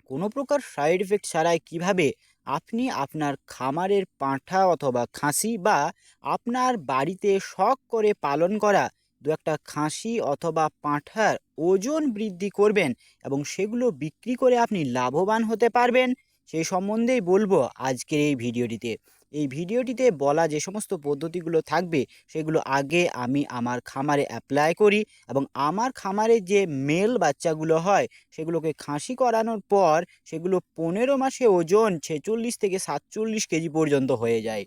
কোনো প্রকার side effect ছাড়াই কিভাবে আপনি আপনার খামারের পাঁঠা অথবা খাসি বা আপনার বাড়িতে শখ করে পালন করা দু একটা খাসি অথবা পাঁঠার ওজন বৃদ্ধি করবেন এবং সেগুলো বিক্রি করে আপনি লাভবান হতে পারবেন, সেই সম্বন্ধেই বলবো আজকের এই ভিডিওটিতে। এই ভিডিওটিতে বলা যে সমস্ত পদ্ধতিগুলো থাকবে সেগুলো আগে আমি আমার খামারে অ্যাপ্লাই করি এবং আমার খামারে যে মেল বাচ্চাগুলো হয় সেগুলোকে খাসি করানোর পর সেগুলো 15 মাসে ওজন 46 থেকে 47 কেজি পর্যন্ত হয়ে যায়।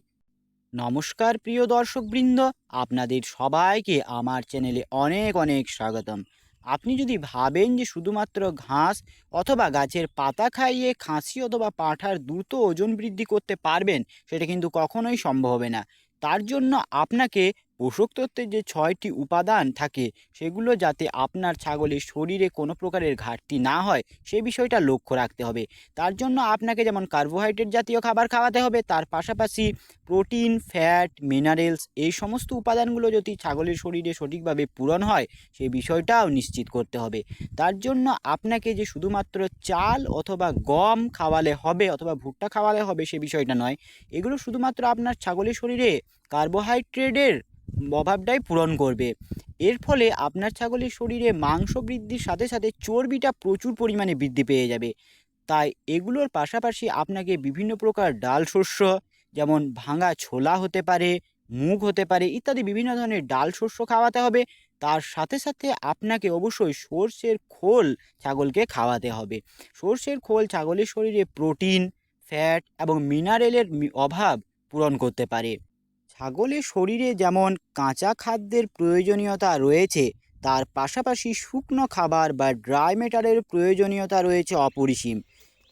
নমস্কার প্রিয় দর্শকবৃন্দ, আপনাদের সবাইকে আমার চ্যানেলে অনেক অনেক স্বাগতম। আপনি যদি ভাবেন যে শুধুমাত্র ঘাস অথবা গাছের পাতা খাইয়ে খাসি অথবা পাঁঠার দ্রুত ওজন বৃদ্ধি করতে পারবেন, সেটা কিন্তু কখনোই সম্ভব হবে না। তার জন্য আপনাকে পোষক তত্ত্বের যে 6টি উপাদান থাকে সেগুলো যাতে আপনার ছাগলের শরীরে কোনো প্রকারের ঘাটতি না হয় সেই বিষয়টা লক্ষ্য রাখতে হবে। তার জন্য আপনাকে যেমন কার্বোহাইড্রেট জাতীয় খাবার খাওয়াতে হবে, তার পাশাপাশি প্রোটিন, ফ্যাট, মিনারেলস এই সমস্ত উপাদানগুলো যদি ছাগলের শরীরে সঠিকভাবে পূরণ হয় সেই বিষয়টাও নিশ্চিত করতে হবে। তার জন্য আপনাকে যে শুধুমাত্র চাল অথবা গম খাওয়ালে হবে অথবা ভুট্টা খাওয়ালে হবে সে বিষয়টা নয়। এগুলো শুধুমাত্র আপনার ছাগলের শরীরে কার্বোহাইড্রেটের অভাবটাই পূরণ করবে। এর ফলে আপনার ছাগলের শরীরে মাংস বৃদ্ধির সাথে সাথে চর্বিটা প্রচুর পরিমাণে বৃদ্ধি পেয়ে যাবে। তাই এগুলোর পাশাপাশি আপনাকে বিভিন্ন প্রকার ডাল শস্য, যেমন ভাঙা ছোলা হতে পারে, মুগ হতে পারে ইত্যাদি বিভিন্ন ধরনের ডাল শস্য খাওয়াতে হবে। তার সাথে সাথে আপনাকে অবশ্যই সর্ষের খোল ছাগলকে খাওয়াতে হবে। সর্ষের খোল ছাগলের শরীরে প্রোটিন, ফ্যাট এবং মিনারেলের অভাব পূরণ করতে পারে। ছাগলের শরীরে যেমন কাঁচা খাদ্যের প্রয়োজনীয়তা রয়েছে, তার পাশাপাশি শুকনো খাবার বা ড্রাই ম্যাটারের প্রয়োজনীয়তা রয়েছে অপরিসীম।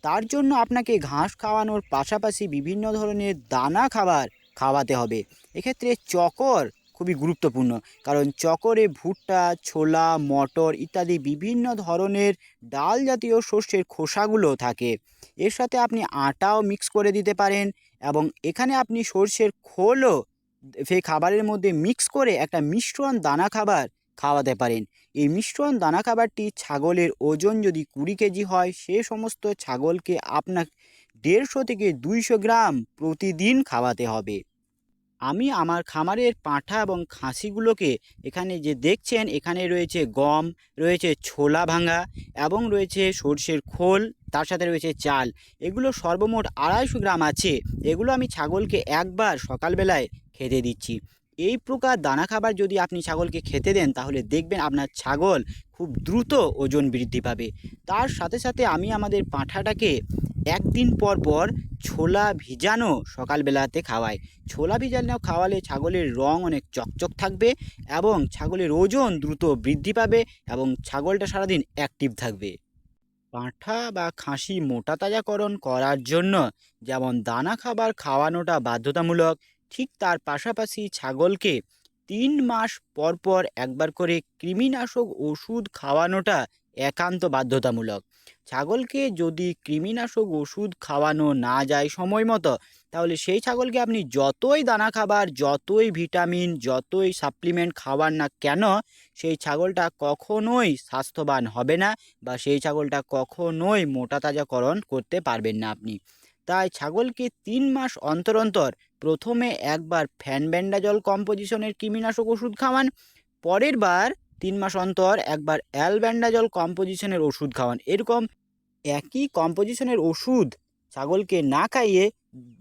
তার জন্য আপনাকে ঘাস খাওয়ানোর পাশাপাশি বিভিন্ন ধরনের দানা খাবার খাওয়াতে হবে। এক্ষেত্রে চকর খুবই গুরুত্বপূর্ণ, কারণ চকরে ভুট্টা, ছোলা, মটর ইত্যাদি বিভিন্ন ধরনের ডাল জাতীয় শস্যের খোসাগুলো থাকে। এর সাথে আপনি আটাও মিক্স করে দিতে পারেন এবং এখানে আপনি সর্ষের খোলও সেই খাবারের মধ্যে মিক্স করে একটা মিশ্রণ দানা খাবার খাওয়াতে পারেন। এই মিশ্রণ দানা খাবারটি ছাগলের ওজন যদি 20 কেজি হয় সে সমস্ত ছাগলকে আপনার 150 থেকে 200 গ্রাম প্রতিদিন খাওয়াতে হবে। আমি আমার খামারের পাঁঠা এবং খাসিগুলোকে এখানে যে দেখছেন এখানে রয়েছে গম, রয়েছে ছোলা ভাঙা এবং রয়েছে সর্ষের খোল, তার সাথে রয়েছে চাল। এগুলো সর্বমোট 250 গ্রাম আছে। এগুলো আমি ছাগলকে একবার সকালবেলায় খেতে দিচ্ছি। এই প্রকার দানা খাবার যদি আপনি ছাগলকে খেতে দেন তাহলে দেখবেন আপনার ছাগল খুব দ্রুত ওজন বৃদ্ধি পাবে। তার সাথে সাথে আমি আমাদের পাঁঠাটাকে একদিন পর পর ছোলা ভিজানো সকালবেলাতে খাওয়াই। ছোলা ভিজানো খাওয়ালে ছাগলের রং অনেক চকচক থাকবে এবং ছাগলের ওজন দ্রুত বৃদ্ধি পাবে এবং ছাগলটা সারাদিন অ্যাক্টিভ থাকবে। পাঁঠা বা খাসি মোটা তাজাকরণ করার জন্য যেমন দানা খাবার খাওয়ানোটা বাধ্যতামূলক, ঠিক তার পাশাপাশি ছাগলকে 3 মাস পর পর একবার করে কৃমিনাশক ওষুধ খাওয়ানোটা একান্ত বাধ্যতামূলক। ছাগলকে যদি কৃমিনাশক ওষুধ খাওয়ানো না যায় সময় মতো, তাহলে সেই ছাগলকে আপনি যতই দানা খাবার, যতই ভিটামিন, যতই সাপ্লিমেন্ট খাওয়ান না কেন, সেই ছাগলটা কখনোই স্বাস্থ্যবান হবে না বা সেই ছাগলটা কখনোই মোটা তাজাকরণ করতে পারবেন না আপনি। তাই ছাগলকে 3 মাস অন্তর অন্তর প্রথমে একবার ফ্যানব্যান্ডাজল কম্পোজিশনের কৃমিনাশক ওষুধ খাওয়ান, পরের বার 3 মাস অন্তর একবার অ্যালব্যান্ডাজল কম্পোজিশনের ওষুধ খাওয়ান। এরকম একই কম্পোজিশনের ওষুধ ছাগলকে না খাইয়ে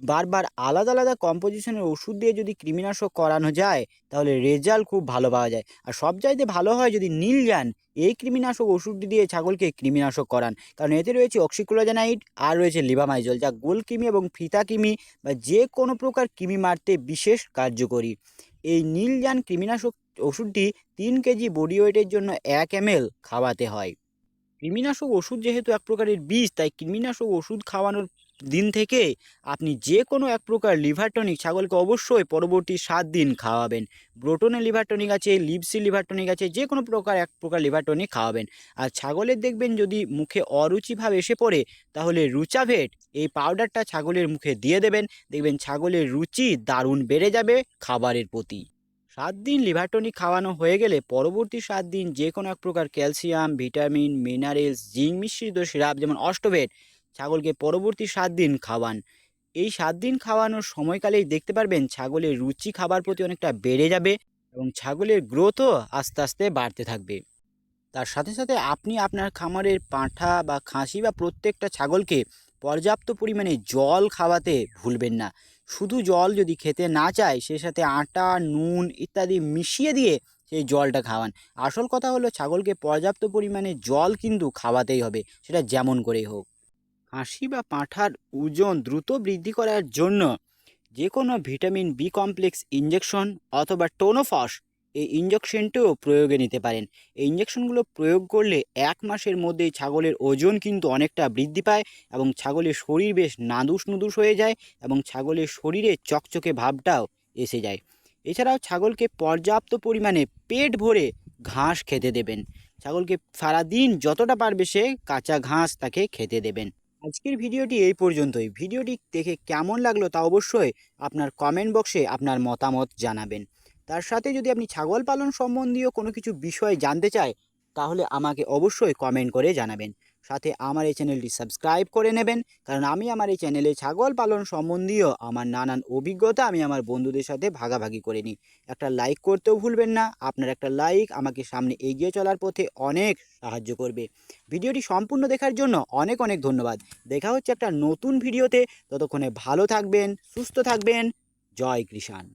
বারবার আলাদা আলাদা কম্পোজিশনের ওষুধ দিয়ে যদি কৃমিনাশক করানো যায় তাহলে রেজাল্ট খুব ভালো পাওয়া যায়। আর সবচাইতে ভালো হয় যদি নীলজান এই কৃমিনাশক ওষুধটি দিয়ে ছাগলকে কৃমিনাশক করান, কারণ এতে রয়েছে অক্সিক্লোজানাইড আর রয়েছে লিভামাইজল, যা গোল কৃমি এবং ফিতা কৃমি বা যে কোনো প্রকার কৃমি মারতে বিশেষ কার্যকরী। এই নীলজান কৃমিনাশক ওষুধটি 3 কেজি বডি ওয়েটের জন্য 1 ml খাওয়াতে হয়। কৃমিনাশক ওষুধ যেহেতু এক প্রকারের বিষ, তাই কৃমিনাশক ওষুধ খাওয়ানোর দিন থেকে আপনি যে কোনো এক প্রকার লিভার টনিক ছাগলকে অবশ্যই পরবর্তী 7 দিন খাওয়াবেন। ব্রোটনের লিভার টনিক আছে, লিপসি লিভার টনিক আছে, যে কোনো প্রকার এক প্রকার লিভার টনিক খাওয়াবেন। আর ছাগলের দেখবেন যদি মুখে অরুচি ভাব এসে পড়ে তাহলে রুচাভেট এই পাউডারটা ছাগলের মুখে দিয়ে দেবেন, দেখবেন ছাগলের রুচি দারুণ বেড়ে যাবে খাবারের প্রতি। 7 দিন লিভার টনিক খাওয়ানো হয়ে গেলে পরবর্তী 7 দিন যে কোনো এক প্রকার ক্যালসিয়াম, ভিটামিন, মিনারেলস, জিঙ্ক মিশ্রিত সিরাপ যেমন অষ্টবেট ছাগলকে পরবর্তী 7 দিন খাওয়ান। এই 7 দিন খাওয়ানোর সময়কালেই দেখতে পারবেন ছাগলের রুচি খাবার প্রতি অনেকটা বেড়ে যাবে এবং ছাগলের গ্রোথও আস্তে আস্তে বাড়তে থাকবে। তার সাথে সাথে আপনি আপনার খামারের পাঁঠা বা খাসি বা প্রত্যেকটা ছাগলকে পর্যাপ্ত পরিমাণে জল খাওয়াতে ভুলবেন না। শুধু জল যদি খেতে না চায় সে সাথে আটা, নুন ইত্যাদি মিশিয়ে দিয়ে সেই জলটা খাওয়ান। আসল কথা হলো ছাগলকে পর্যাপ্ত পরিমাণে জল কিন্তু খাওয়াতেই হবে, সেটা যেমন করেই হোক। খাসি বা পাঁঠার ওজন দ্রুত বৃদ্ধি করার জন্য যে কোনো ভিটামিন বি কমপ্লেক্স ইঞ্জেকশন অথবা টোনোফস এই ইঞ্জেকশনটিও প্রয়োগে নিতে পারেন। এই ইঞ্জেকশনগুলো প্রয়োগ করলে 1 মাসের মধ্যেই ছাগলের ওজন কিন্তু অনেকটা বৃদ্ধি পায় এবং ছাগলের শরীর বেশ নাদুস নুদুস হয়ে যায় এবং ছাগলের শরীরে চকচকে ভাবটাও এসে যায়। এছাড়াও ছাগলকে পর্যাপ্ত পরিমাণে পেট ভরে ঘাস খেতে দেবেন। ছাগলকে সারাদিন যতটা পারবে সে কাঁচা ঘাস তাকে খেতে দেবেন। আজকের ভিডিওটি এই পর্যন্তই। ভিডিওটি দেখে কেমন লাগলো তা অবশ্যই আপনার কমেন্ট বক্সে আপনার মতামত জানাবেন। তার সাথে যদি আপনি ছাগল পালন সম্বন্ধীয় কোনো কিছু বিষয় জানতে চায় তাহলে আমাকে অবশ্যই কমেন্ট করে জানাবেন। সাথে আমার এই চ্যানেলটি সাবস্ক্রাইব করে নেবেন, কারণ আমি আমার এই চ্যানেলে ছাগল পালন সম্বন্ধীয় আমার নানান অভিজ্ঞতা আমি আমার বন্ধুদের সাথে ভাগাভাগি করে নিই। একটা লাইক করতেও ভুলবেন না। আপনার একটা লাইক আমাকে সামনে এগিয়ে চলার পথে অনেক সাহায্য করবে। ভিডিওটি সম্পূর্ণ দেখার জন্য অনেক অনেক ধন্যবাদ। দেখা হচ্ছে একটা নতুন ভিডিওতে। ততক্ষণে ভালো থাকবেন, সুস্থ থাকবেন। জয় কৃষাণ।